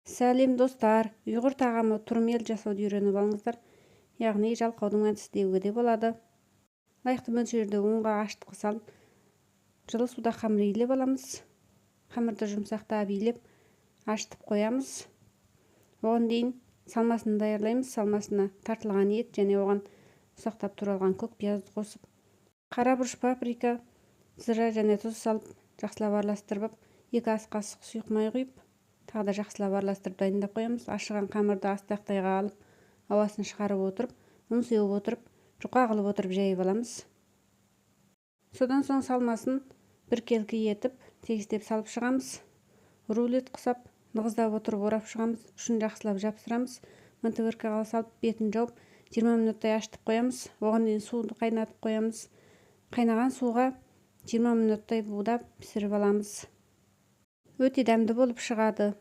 Сәлем достар, ұйғыр тағамы турмел жасауды үйреніп алыңыздар. Яғни жалқаудың әдісі деуге де болады. Лайықты мөлшерде ұнға ашытқы салып, жылы суда қамыр илеп аламыз. Қамырды жұмсақтап илеп, ашытып қоямыз. Оған дейін салмасын даярлаймыз. Салмасына тартылған ет және оған ұсақтап туралған көк пиязды қосып, қара бұрыш, паприка, зыра және тұз салып, жақсылап араластырып, 2 ас қасық сұйық май құйып, тағы да жақсылап араластырып дайындап қоямыз. Ашыған қамырды астақтайға алып, ауасын шығарып отырып, ұн сеуіп отырып, жұқа қылып отырып жайып аламыз. Содан соң салмасын бір келкі етіп, тегістеп салып шығамыз. Рулет құсап, нығыздап отырып орап шығамыз. Ұшын жақсылап жапсырамыз. Мантывыркаға салып, бетін жауып, 20 минуттай ашытып қоямыз. Оған дейін суды қайнатып қоямыз. Қайнаған суға 20 минуттай будап пісіріп аламыз. Өте дәмді болып шығады.